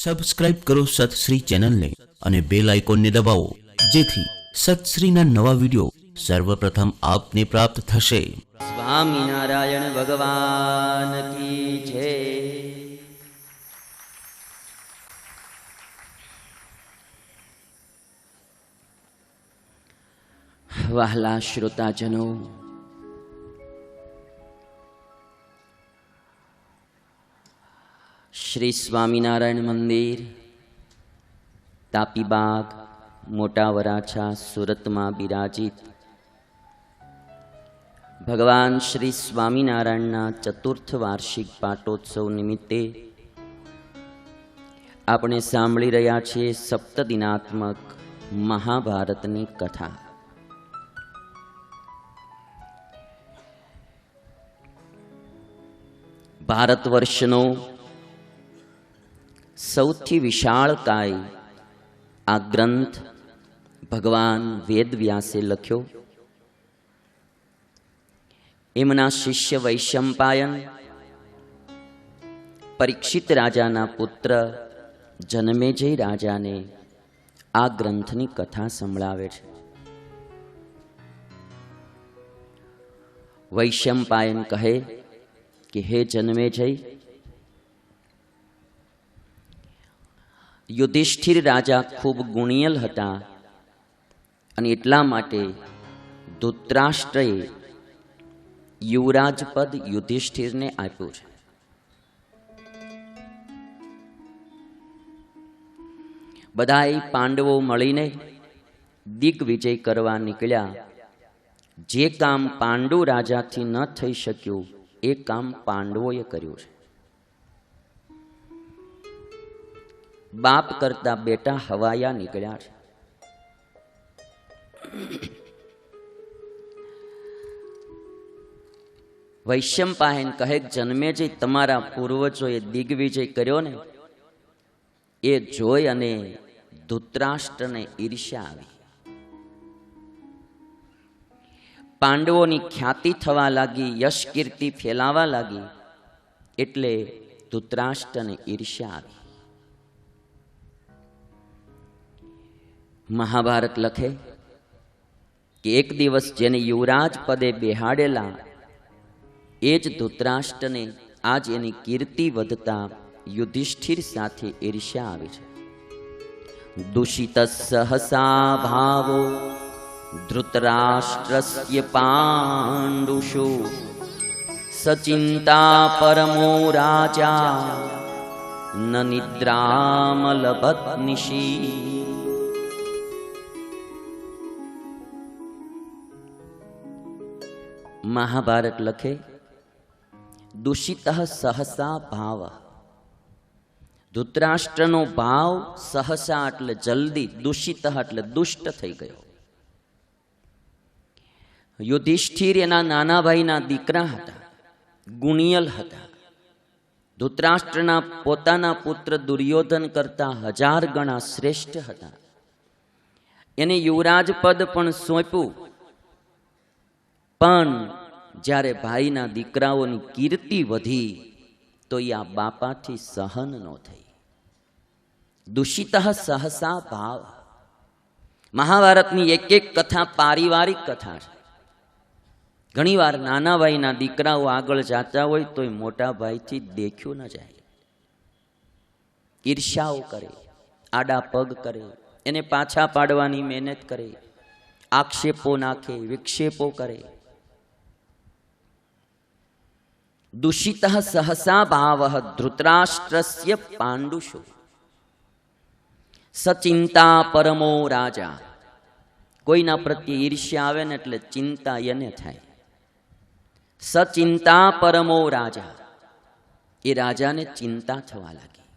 Subscribe કરો સતશ્રી ચેનલને અને બેલ આઇકોનને દબાવો, જેથી સતશ્રીના નવા વિડીયો સર્વપ્રથમ આપને પ્રાપ્ત થશે. સ્વામિનારાયણ ભગવાન કી જય. વહાલા શ્રોતાજનો, શ્રી સ્વામિનારાયણ મંદિર, તાપીબાગ, મોટા વરાછા, સુરતમાં બિરાજિત ભગવાન શ્રી સ્વામિનારાયણના ચતુર્થ વાર્ષિક પાટોત્સવ નિમિત્તે આપણે સાંભળી રહ્યા છીએ સપ્તદિનાત્મક મહાભારતની કથા. ભારત વર્ષનો સૌથી વિશાળકાય આ ગ્રંથ ભગવાન વેદવ્યાસે લખ્યો. એમના શિષ્ય વૈશંપાયન પરીક્ષિત રાજાના પુત્ર જનમેજય રાજાને આ ગ્રંથની કથા સંભળાવે છે. વૈશંપાયન કહે કે હે જનમેજય, યુધિષ્ઠિર રાજા ખૂબ ગુણિયલ હતા અને એટલા માટે ધૃતરાષ્ટ્રએ યુવરાજ પદ યુધિષ્ઠિરને આપ્યું છે. બધાય પાંડવો મળીને દિગ્વિજય કરવા નીકળ્યા. જે કામ પાંડુ રાજાથી ન થઈ શક્યું એ કામ પાંડવોએ કર્યું છે. બાપ કરતા બેટા હવાયા નીકળ્યા છે. વૈશંપાયન કહે, જન્મેજય, તમારા પૂર્વજોએ દિગ્વિજય કર્યો ને, એ જોઈ અને ધૃતરાષ્ટ્રને ઈર્ષ્યા આવી. પાંડવોની ખ્યાતિ થવા લાગી, યશ કીર્તિ ફેલાવા લાગી, એટલે ધૃતરાષ્ટ્રને ઈર્ષ્યા આવી. મહાભારત લખે કે એક દિવસ જેને યુવરાજ પદે બેહાડેલા એ જ ધૃતરાષ્ટ્રને આજ એની કીર્તિ વધતા યુધિષ્ઠિર સાથે ઈર્ષ્યા આવી છે. દૂષિત સહસા ભાવો ધૃતરાષ્ટ્રસ્ય પાંડુષુ સચિંતા પરમો રાજા ન નિદ્રામલભત નિશી. મહાભારત લખે, દૂષિત સહસા ભાવ. ધૃતરાષ્ટ્રનો ભાવ સહસા એટલે જલ્દી, દૂષિત એટલે દુષ્ટ થઈ ગયો. યુધિષ્ઠિર એના નાના ભાઈના દીકરા હતા, ગુણિયલ હતા. ધૃતરાષ્ટ્રના પોતાના પુત્ર દુર્યોધન કરતા 1000 ગણા શ્રેષ્ઠ હતા. એને યુવરાજ પદ પણ સોંપ્યું, પણ જ્યારે ભાઈના દીકરાઓની કીર્તિ વધી તો એ આ બાપાથી સહન ન થઈ. દૂષિત સહસા ભાવ. મહાભારતની એક એક કથા પારિવારિક કથા છે. ઘણીવાર નાના ભાઈના દીકરાઓ આગળ જાતા હોય તો એ મોટા ભાઈથી દેખ્યું ન જાય. ઈર્ષ્યાઓ કરે, આડા પગ કરે, એને પાછા પાડવાની મહેનત કરે, આક્ષેપો નાખે, વિક્ષેપો કરે. દૂષિત સહસા ભાવ ધૃતરાષ્ટ્રસ્ય પાંડુષુ સચિંતા પરમો રાજા. કોઈના પ્રત્યે ઈર્ષ્યા આવે ને એટલે ચિંતા એને થાય. સચિંતા પરમો રાજા, એ રાજાને ચિંતા થવા લાગી.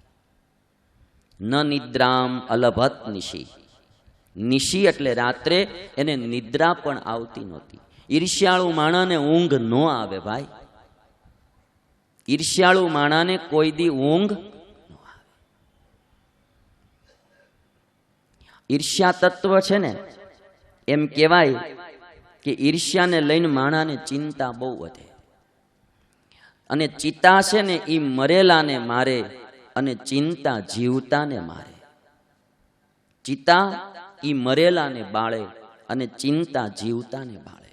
ન નિદ્રામ અલભત નિશી. નિશી એટલે રાત્રે એને નિદ્રા પણ આવતી નહોતી. ઈર્ષ્યાળુ માણાને ઊંઘ ન આવે ભાઈ. ઈર્ષ્યાળુ માણાને કોઈ દી ઊંઘ ન આવે. ઈર્ષ્યા તત્વ છે ને, એમ કહેવાય કે ઈર્ષ્યાને લઈને માણાને ચિંતા બહુ વધે. અને ચિતા છે ને એ મરેલાને મારે અને ચિંતા જીવતાને મારે. ચિતા ઈ મરેલાને બાળે અને ચિંતા જીવતાને બાળે.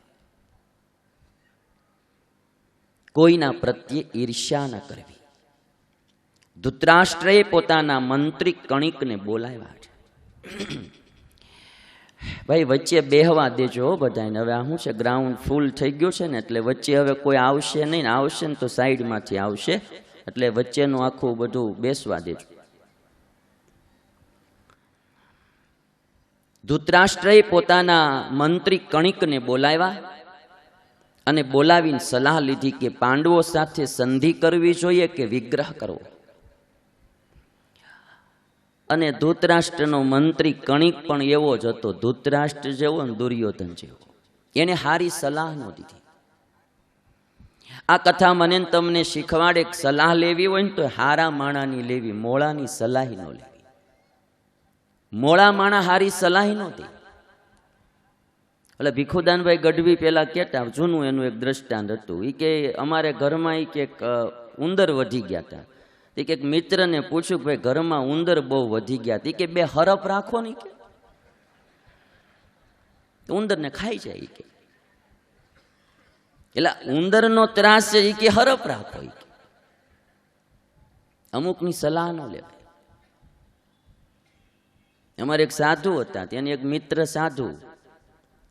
કોઈના પ્રત્યે ઈર્ષ્યા ન કરવી. ધૃતરાષ્ટ્રએ પોતાના મંત્રી કણિકને બોલાવ્યા છે. ભાઈ વચ્ચે બેહવા દેજો બધાને. હવે શું છે, ગ્રાઉન્ડ ફૂલ થઈ ગયું છે ને, એટલે વચ્ચે હવે કોઈ આવશે નહીં ને, આવશે ને તો સાઈડમાંથી આવશે, એટલે વચ્ચેનું આખું બધું બેસવા દેજો. ધૃતરાષ્ટ્રએ પોતાના મંત્રી કણિકને બોલાવ્યા અને બોલાવીને સલાહ લીધી કે પાંડવો સાથે સંધિ કરવી જોઈએ કે વિગ્રહ કરવો. અને ધૃતરાષ્ટ્રનો મંત્રી કણિક પણ એવો જ હતો, ધૃતરાષ્ટ્ર જેવો ને દુર્યોધન જેવો. એને હારી સલાહ ન દીધી. આ કથા મને તમને શીખવાડે, સલાહ લેવી હોય ને તો હારા માણાની લેવી, મોળાની સલાહ ન લેવી. મોળા માણા હારી સલાહ નહોતી. એટલે ભીખુદાનભાઈ ગઢવી પેલા કહેતા, જૂનું એનું એક દ્રષ્ટાંત હતું. એ કે અમારે ઘરમાં કે ઉંદર વધી ગયા હતા. એ કે મિત્રને પૂછ્યું કે ભાઈ ઘરમાં ઉંદર બહુ વધી ગયા હતા. કે બે હરફ રાખો ને, કે ઉંદરને ખાઈ જાય. કે એટલે ઉંદરનો ત્રાસ છે એ કે હરફ રાખો. અમુકની સલાહ ન લેવાય. અમારે એક સાધુ હતા, તેની એક મિત્ર સાધુ,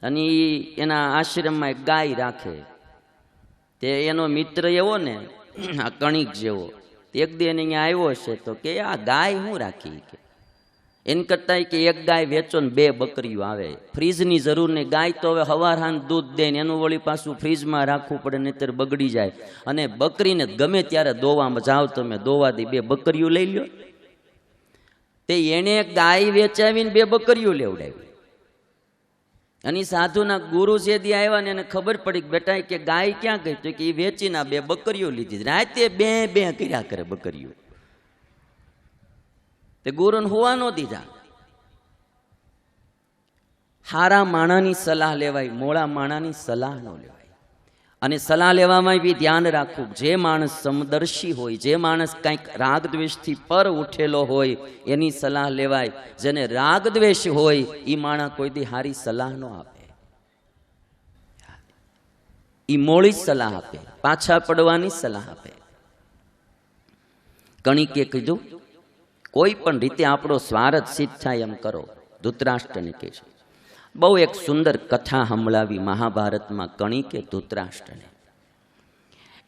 અને એના આશ્રમમાં એક ગાય રાખે. તે એનો મિત્ર એવો ને આ કણિક જેવો, એક દી એને અહીંયા આવ્યો છે તો કે આ ગાય હું રાખી. કે એમ કરતા કે એક ગાય વેચો ને બે બકરીઓ આવે. ફ્રીજની જરૂર નહીં, ગાય તો હવે હવાર હાંજ દૂધ દે ને એનું વળી પાછું ફ્રીજમાં રાખવું પડે, નહીતર બગડી જાય. અને બકરીને ગમે ત્યારે દોવામાં જાઓ તમે, દોવા દે, બે બકરીઓ લઈ લ્યો. તે એને ગાય વેચાવીને બે બકરીઓ લેવડાવી. અને સાધુના ગુરુ જે દી આવ્યા ને એને ખબર પડી કે બેટા કે ગાય ક્યાં ગઈ, તો કે એ વેચીને બે બકરીઓ લીધી. રાતે બે બે કર્યા કરે બકરીઓ. તે ગુરુને હોવા ન દીધા. હારા માણાની સલાહ લેવાય, મોળા માણાની સલાહ ન લેવાય. અને સલાહ લેવામાં બી ધ્યાન રાખવું, જે માણસ સમદર્શી હોય, જે માણસ કંઈક રાગદ્વેષથી પર ઉઠેલો હોય એની સલાહ લેવાય. જેને રાગદ્વેષ હોય એ માણસ કોઈ દી હારી સલાહ ન આપે. એ મોળી સલાહ આપે, પાછા પડવાની સલાહ આપે. કણિકે કીધું કોઈ પણ રીતે આપણો સ્વાર્થ સિદ્ધ થાય એમ કરો. ધૃતરાષ્ટ્રને કહે છે. બહુ એક સુંદર કથા સંભળાવી મહાભારતમાં કણિકે ધૃતરાષ્ટ્રને.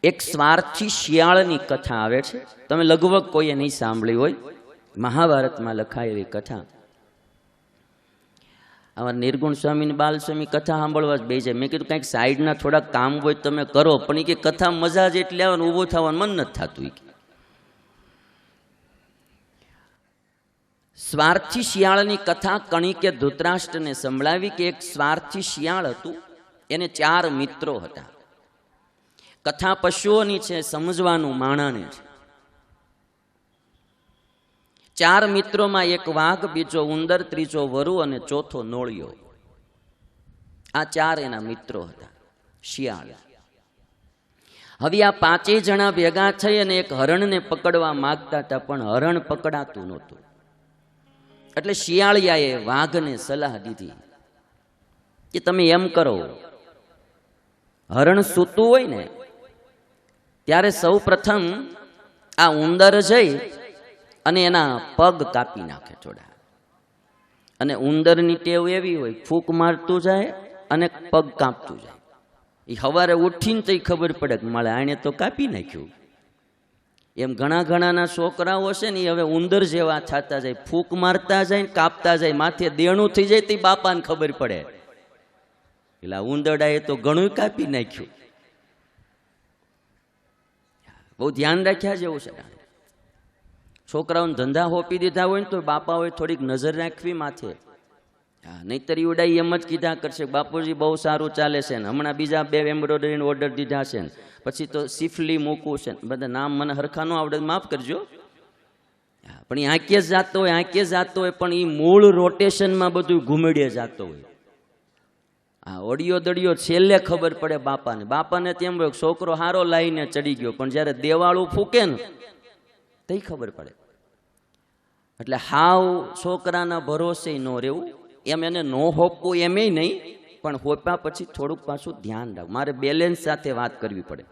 એક સ્વાર્થી શિયાળની કથા આવે છે, તમે લગભગ કોઈએ નહીં સાંભળી હોય. મહાભારતમાં લખાયેલી કથા. અમારા નિર્ગુણ સ્વામી બાલ સ્વામી કથા સાંભળવા જ બે જાય. મેં કીધું કંઈક સાઈડના થોડા કામ હોય તમે કરો, પણ એ કે કથા મજા જ એટલે આવે ને ઊભું થવાનું મન નથી થતું. સ્વાર્થી શિયાળની કથા કણિકે ધૃતરાષ્ટ્રને સંભળાવી કે એક સ્વાર્થી શિયાળ હતું, એને 4 મિત્રો હતા. કથા પશુઓની છે, સમજવાનું માણાને છે. 4 મિત્રોમાં એક વાઘ, બીજો ઉંદર, ત્રીજો વરુ અને ચોથો નોળિયો. આ 4 એના મિત્રો હતા શિયાળ. હવે આ 5 જણા ભેગા થઈ અને એક હરણને પકડવા માંગતા હતા, પણ હરણ પકડાતું નહોતું. એટલે શિયાળિયાએ વાઘને સલાહ દીધી કે તમે એમ કરો, હરણ સૂતું હોય ને ત્યારે સૌ પ્રથમ આ ઉંદર જઈ અને એના પગ કાપી નાખે થોડા. અને ઉંદરની ટેવ એવી હોય, ફૂંક મારતું જાય અને પગ કાપતું જાય. એ સવારે ઉઠીને તો ખબર પડે કે મારે આણે તો કાપી નાખ્યું. એમ ઘણા ઘણાના છોકરાઓ છે ને હવે ઉંદર જેવા થતા જાય, ફૂંક મારતા જાય ને કાપતા જાય, માથે દેણું થઈ જાય તો બાપાને ખબર પડે એટલે ઉંદરડાએ તો ઘણું કાપી નાખ્યું. બહુ ધ્યાન રાખ્યા જેવું છે. છોકરાઓને ધંધા હોપી દીધા હોય ને તો બાપાઓએ થોડીક નજર રાખવી માથે. નહીતર ઉડાઈ એમ જ કીધા કરશે બાપુજી બહુ સારું ચાલે છે ને, હમણાં બીજા 2 એમ્બ્રોઇડરીનો ઓર્ડર દીધા છે ને, પછી તો સિફલી મૂકવું છે. બધા નામ મને હરખા ન આવડે, માફ કરજો. પણ એ આંકીએ જાતો હોય, આંકીએ જાતો હોય, પણ એ મૂળ રોટેશનમાં બધું ઘૂમડીએ જાતો હોય. હા, ઓડિયો દડિયો છેલ્લે ખબર પડે બાપાને. બાપાને તેમ હોય છોકરો હારો લાઈને ચડી ગયો, પણ જ્યારે દેવાળું ફૂકે ને તઈ ખબર પડે. એટલે હાવ છોકરાના ભરોસે ન રહેવું, એમ એને ન હોપવું એમેય નહીં, પણ હોપ્યા પછી થોડુંક પાછું ધ્યાન રાખવું. મારે બેલેન્સ સાથે વાત કરવી પડે.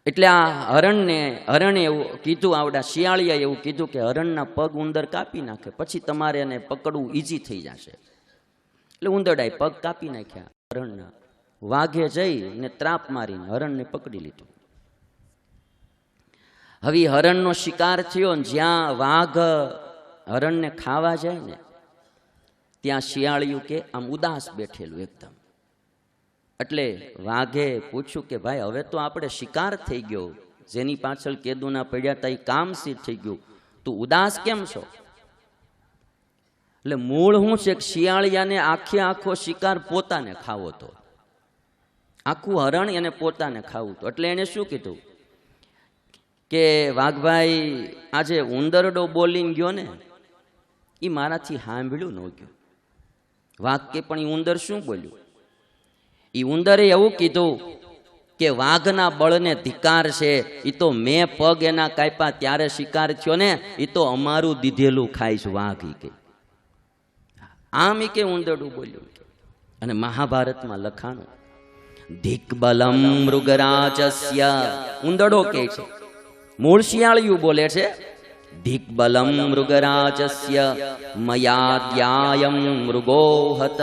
એટલે આ હરણે એવું કીધું, આવડા શિયાળિયાએ એવું કીધું કે હરણના પગ ઉંદર કાપી નાખે, પછી તમારે એને પકડવું ઈઝી થઈ જશે. એટલે ઉંદરડાએ પગ કાપી નાખ્યા હરણના. વાઘે જઈને ત્રાપ મારીને હરણને પકડી લીધું. હવે હરણનો શિકાર થયો ને જ્યાં વાઘ હરણને ખાવા જાય ને ત્યાં શિયાળિયું કે આમ ઉદાસ બેઠેલું એકદમ. એટલે વાઘે પૂછ્યું કે ભાઈ હવે તો આપણે શિકાર થઈ ગયો, જેની પાછળ કેદુના પડ્યા હતા એ કામસિદ્ધ થઈ ગયું, તું ઉદાસ કેમ છો? એટલે મૂળ શું છે કે શિયાળિયાને આખો શિકાર પોતાને ખાવો હતો, આખું હરણ એને પોતાને ખાવું હતું. એટલે એને શું કીધું કે વાઘભાઈ આજે ઉંદરડો બોલીને ગયો ને એ મારાથી સાંભળ્યું ન ગયું. વાઘ કે પણ એ ઉંદર શું બોલ્યું? એ ઉંદરે એવું કીધું કે વાઘના બળને ધિકાર છે, એ તો મેં પગ એના કાપ્યા ત્યારે શિકાર થયો ને, એ તો અમારું દીધેલું ખાઈશ વાઘ. ઈ કે આમ ઈ કે ઉંદરડું બોલ્યું. અને મહાભારતમાં લખાણું ધિક્બલમ મૃગરાજસ્ય, ઉંદરડો કે છે, મૂળ શિયાળિયું બોલે છે, ધિક્બલમ મૃગરાજસ્ય મયાદ્યાયમ મૃગો હતઃ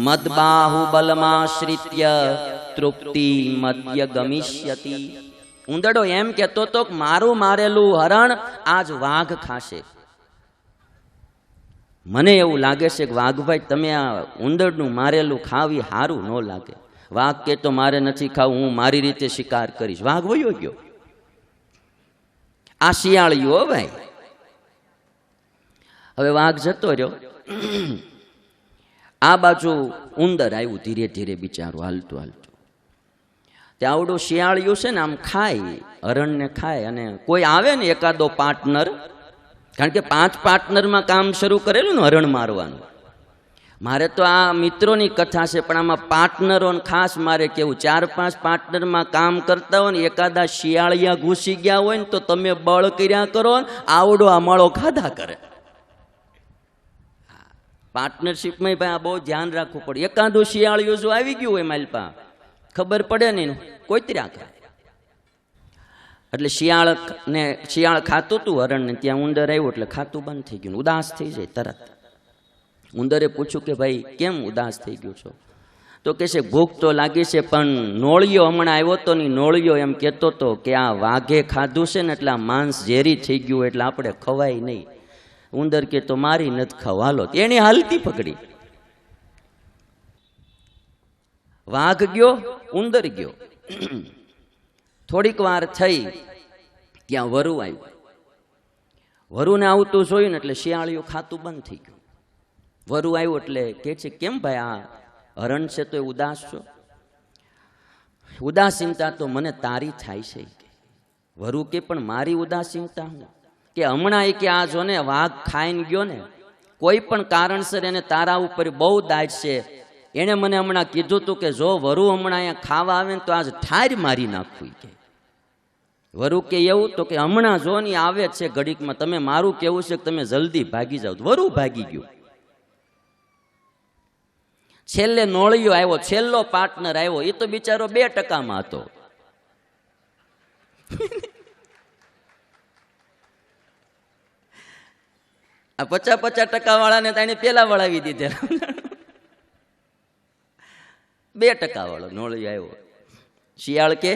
મદબાહુબલમાશ્રિત્ય તૃપ્તિ મધ્ય ગમિષ્યતિ. ઉંદરડો એમ કહેતો તો મારું મારેલું હરણ આજ વાઘ ખાશે. મને એવું લાગે છે કે વાઘભાઈ તમે આ ઉંદરનું મારેલું ખાવી સારું ન લાગે. વાઘ કે તો મારે નથી ખાવું, હું મારી રીતે શિકાર કરીશ. વાઘ વયો ગયો. આ શિયાળિયું ભાઈ. હવે વાઘ જતો રહ્યો. આ બાજુ ઉંદર આવ્યું ધીરે ધીરે બિચારું હાલતું હાલતું. ત્યાં આવડું શિયાળિયું છે ને આમ ખાય, હરણને ખાય. અને કોઈ આવે ને એકાદો પાર્ટનર, કારણ કે 5 પાર્ટનરમાં કામ શરૂ કરેલું ને હરણ મારવાનું. મારે તો આ મિત્રોની કથા છે, પણ આમાં પાર્ટનરો ખાસ મારે કેવું, 4-5 પાર્ટનરમાં કામ કરતા હોય ને એકાદા શિયાળિયા ઘૂસી ગયા હોય ને તો તમે બળ કર્યા કરો, આવડો આ મળો ખાધા કરે. પાર્ટનરશીપમાં ભાઈ આ બહુ ધ્યાન રાખવું પડે. એકાદું શિયાળિયું જો આવી ગયું હોય માલપા, ખબર પડે નહીં કોઈ ત્ર્યા કરે. એટલે શિયાળ ખાતું હતું હરણને, ત્યાં ઉંદર આવ્યું એટલે ખાતું બંધ થઈ ગયું. ઉદાસ થઈ જાય તરત. ઉંદરે પૂછ્યું કે ભાઈ કેમ ઉદાસ થઈ ગયો છો? તો કે છે ભૂખ તો લાગી છે, પણ નોળિયો હમણાં આવ્યો તો ની નોળિયો એમ કહેતો હતો કે આ વાઘે ખાધું છે ને એટલે આ માંસ ઝેરી થઈ ગયું, એટલે આપણે ખવાય નહીં. ઉંદર કે તો મારી નથી ખાવ, હાલો. એને હાલતી પકડી. વાઘ ગયો, ઉંદર ગયો. થોડીક વાર થઈ ત્યાં વરુ આવ્યું. વરુને આવતું જોયું ને એટલે શિયાળિયું ખાતું બંધ થઈ ગયું. વરુ આવ્યું એટલે કે છે કેમ ભાઈ આ હરણ છે તો ઉદાસ છો? ઉદાસીનતા તો મને તારી થાય છે. વરુ કે પણ મારી ઉદાસીનતા હું? કે હમણાં કે આ જો ને વાઘ ખાઈને ગયો ને, કોઈ પણ કારણસર એને તારા ઉપર બહુ દાજ છે. એને મને હમણાં કીધું તું કે જો વરુ હમણાં અહીંયા ખાવા આવે ને તો આજ ઠાર મારી નાખવું. કે વરુ કે એવું? તો કે હમણાં જો ને આવે છે ઘડીકમાં, તમે મારું કેવું છે કે તમે જલ્દી ભાગી જાઓ. વરુ ભાગી ગયું. છેલ્લે નોળિયો આવ્યો, છેલ્લો પાર્ટનર આવ્યો. એ તો બિચારો 2% હતો. આ 50% વાળાને તો એને પેલા વળાવી દીધેલા. 2% વાળો નોળિયો આવ્યો. શિયાળ કે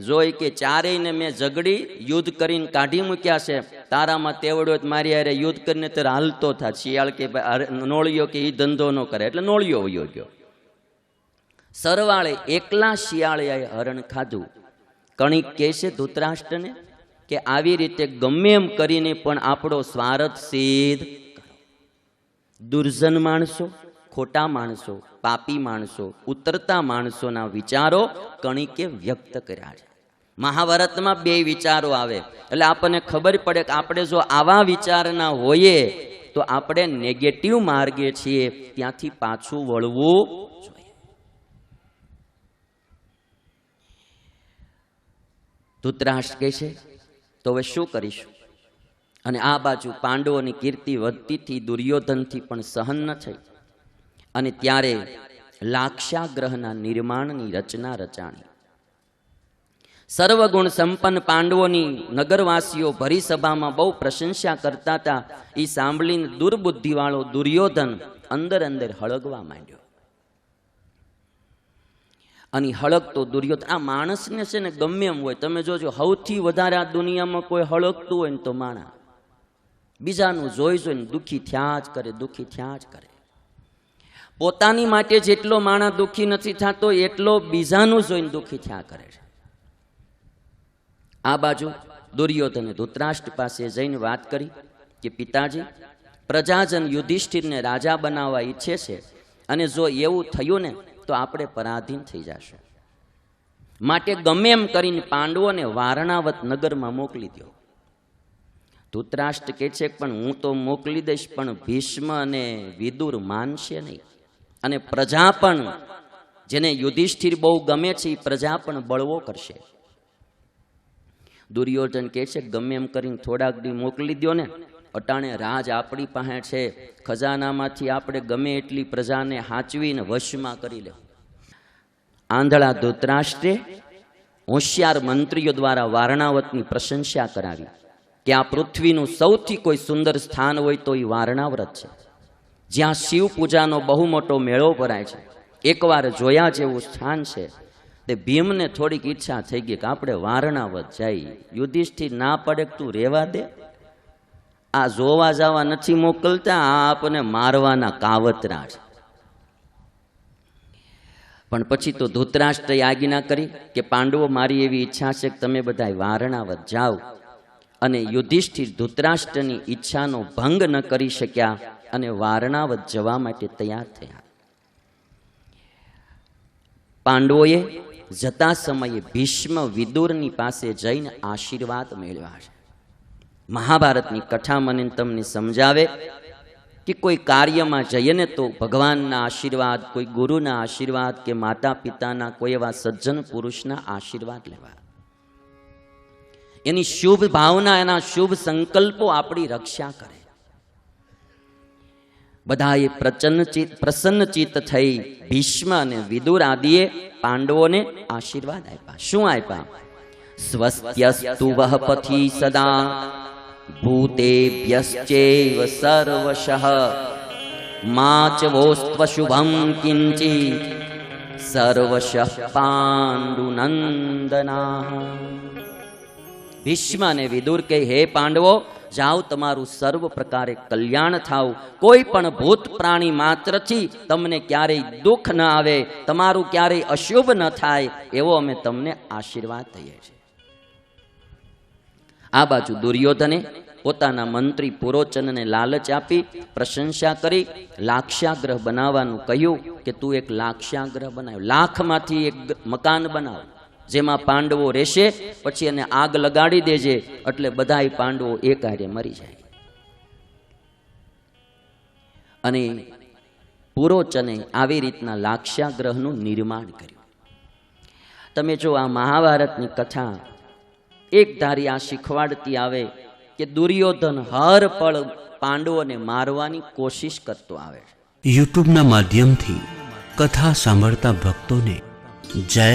જોઈ કે ચારેયને મેં ઝઘડી યુદ્ધ કરીને કાઢી મૂક્યા છે, તારામાં તેવડ્યો મારી હારે યુદ્ધ કરીને ત્યારે હાલતો થાય. શિયાળ કે નોળિયો કે એ ધંધો ન કરે, એટલે નોળિયો વયો ગયો. સરવાળે એકલા શિયાળિયાએ હરણ ખાધું. કણિક કહે છે ધૃતરાષ્ટ્રને કે આવી રીતે ગમે એમ કરીને પણ આપણો સ્વાર્થ સિદ્ધ કરો. દુર્જન માણસો, ખોટા માણસો, પાપી માણસો, ઉતરતા માણસોના વિચારો કણિકે વ્યક્ત કર્યા છે. મહાભારતમાં 2 વિચારો આવે એટલે આપણને ખબર પડે કે આપણે જો આવા વિચારના હોઈએ તો આપણે નેગેટિવ માર્ગે છીએ, ત્યાંથી પાછું વળવું જોઈએ. ધૃતરાષ્ટ્ર કહે છે તો હવે શું કરીશું? અને આ બાજુ પાંડવોની કીર્તિ વધતીથી દુર્યોધનથી પણ સહન ન થઈ અને ત્યારે લાક્ષાગ્રહના નિર્માણની રચના રચાણી. સર્વગુણ સંપન્ન પાંડવોની નગરવાસીઓ ભરી સભામાં બહુ પ્રશંસા કરતા હતા. એ સાંભળીને દુર્બુદ્ધિવાળો દુર્યોધન અંદર અંદર હળગવા માંડ્યો. અને હળગતો દુર્યોધન, આ માણસને છે ને ગમે એમ હોય, તમે જોજો સૌથી વધારે આ દુનિયામાં કોઈ હળગતું હોય ને તો માણસ બીજાનું જોઈ જોઈને દુઃખી થયા જ કરે, દુઃખી થયા જ કરે. પોતાની માટે જેટલો માણસ દુઃખી નથી થતો એટલો બીજાનું જોઈને દુઃખી થયા કરે છે. આ બાજુ દુર્યોધને ધૃતરાષ્ટ્ર પાસે જઈને વાત કરી કે પિતાજી, પ્રજાજન યુધિષ્ઠિરને રાજા બનાવવા ઈચ્છે છે અને જો એવું થયું ને તો આપણે પરાધીન થઈ જશું. માટે ગમે એમ કરીને પાંડવોને વારણાવત નગરમાં મોકલી દો. ધૃતરાષ્ટ્ર કહે છે પણ હું તો મોકલી દઈશ, પણ ભીષ્મ અને વિદુર માનશે નહીં, અને પ્રજા પણ, જેને યુધિષ્ઠિર બહુ ગમે છે એ પ્રજા પણ બળવો કરશે. દુર્યોધન કહે છે ગમે એમ કરીને થોડાક દી મોકલી દો ને, અટાણે રાજ આપણી પાસે છે, ખજાનામાંથી આપણે ગમે એટલી પ્રજાને હાંચવીને વશમાં કરી લે. આંધળા ધૃતરાષ્ટ્રે હોશિયાર મંત્રીઓ દ્વારા વારણાવતની પ્રશંસા કરાવી કે આ પૃથ્વીનું સૌથી કોઈ સુંદર સ્થાન હોય તો એ વારણાવત છે, જ્યાં શિવ પૂજાનો બહુ મોટો મેળો ભરાય છે. એકવાર જોયા જેવું સ્થાન છે. તે ભીમને થોડીક ઈચ્છા થઈ ગઈ કે આપણે વારણાવત જઈએ. યુધિષ્ઠિર ના પડે તું રહેવા દે, આ જોવા જવા નથી મોકલતા, આ આપણને મારવાના કાવતરા છે. પણ પછી તો ધૃતરાષ્ટ્રએ આજ્ઞા કરી કે પાંડવો, મારી એવી ઈચ્છા છે કે તમે બધા વારણાવત જાઓ. અને યુધિષ્ઠિર ધૃતરાષ્ટ્રની ઈચ્છાનો ભંગ ન કરી શક્યા અને વારણાવત જવા માટે તૈયાર થયા. પાંડવોએ જતા સમયે ભીષ્મ વિદુરની પાસે જઈને આશીર્વાદ મેળવ્યા છે. મહાભારતની કથા મને તમને સમજાવે કે કોઈ કાર્યમાં જઈએ ને તો ભગવાનના આશીર્વાદ, કોઈ ગુરુના આશીર્વાદ કે માતા પિતાના કોઈ એવા સજ્જન પુરુષના આશીર્વાદ લેવા. એની શુભ ભાવના, એના શુભ સંકલ્પો આપણી રક્ષા કરે. બધાએ પ્રસન્નચિત્ત થઈ ભીષ્મ અને વિદુર આદિએ પાંડવોને આશીર્વાદ આપ્યા. શું આપ્યા? સ્વસ્ત્યસ્તુ વહપથી સદા ભૂતેભ્યશ્ચૈવ સર્વશઃ માચવોસ્ત્વ શુભમ કિંચિત સર્વશઃ પાંડુનંદનાઃ. ભીષ્મ અને વિદુર કહે, હે પાંડવો, જાઓ, તમારું સર્વ પ્રકારે કલ્યાણ થાવ, કોઈ પણ ભૂત પ્રાણી માત્રથી તમને ક્યારેય દુઃખ ન આવે, તમારું ક્યારેય અશુભ ન થાય, એવો અમે તમને આશીર્વાદ દઈએ છીએ. આ બાજુ દુર્યોધને પોતાના મંત્રી પુરોચનને લાલચ આપી, પ્રશંસા કરી, લાક્ષાગ્રહ બનાવવાનું કહ્યું કે તું એક લાક્ષાગ્રહ બનાવ, લાખમાંથી એક મકાન બનાવ, જેમાં પાંડવો રહેશે, પછી એને આગ લગાડી દેજે, એટલે બધાય પાંડવો એક હારે મરી જાય. અને પુરોચને આવી રીતના લાક્ષાગ્રહનું નિર્માણ કર્યું. તમે જો આ મહાભારતની કથા એક ધારી આ શીખવાડતી આવે કે દુર્યોધન હર પળ પાંડવોને મારવાની કોશિશ કરતો આવે. યુટ્યુબના માધ્યમથી કથા સાંભળતા ભક્તોને જય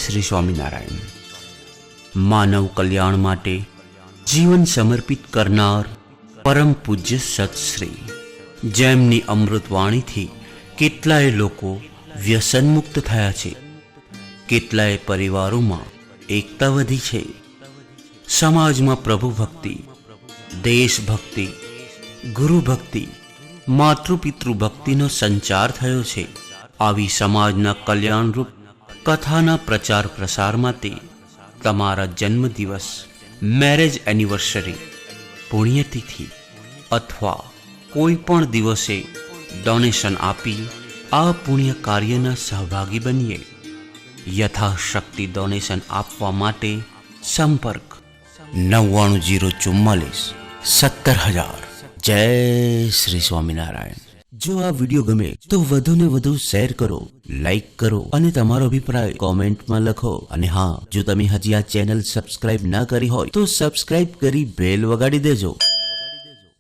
શ્રી સ્વામિનારાયણ. માનવ કલ્યાણ માટે જીવન સમર્પિત કરનાર પરમ પૂજ્ય સત્શ્રી, જેમની અમૃતવાણીથી કેટલાય લોકો વ્યસનમુક્ત થયા છે, કેટલાય પરિવારોમાં એકતા વધી છે, સમાજમાં પ્રભુ ભક્તિ, દેશભક્તિ, ગુરુ ભક્તિ, માતૃપિતૃ ભક્તિનો સંચાર થયો છે. આવી સમાજના કલ્યાણરૂપ કથાના પ્રચાર પ્રસાર માટે તમારા જન્મદિવસ, મેરેજ એનિવર્સરી, પુણ્યતિથિ અથવા કોઈ પણ દિવસે ડોનેશન આપી આ પુણ્ય કાર્યના સહભાગી બનીએ. યથાશક્તિ ડોનેશન આપવા માટે સંપર્ક 9904470000. જય શ્રી સ્વામિનારાયણ. જો આ વિડીયો ગમે તો વધુને વધુ શેર કરો, લાઈક કરો અને તમારો અભિપ્રાય કોમેન્ટમાં લખો. અને હા, જો તમે હજી આ ચેનલ સબસ્ક્રાઇબ ના કરી હોય તો સબસ્ક્રાઇબ કરી બેલ વગાડી દેજો.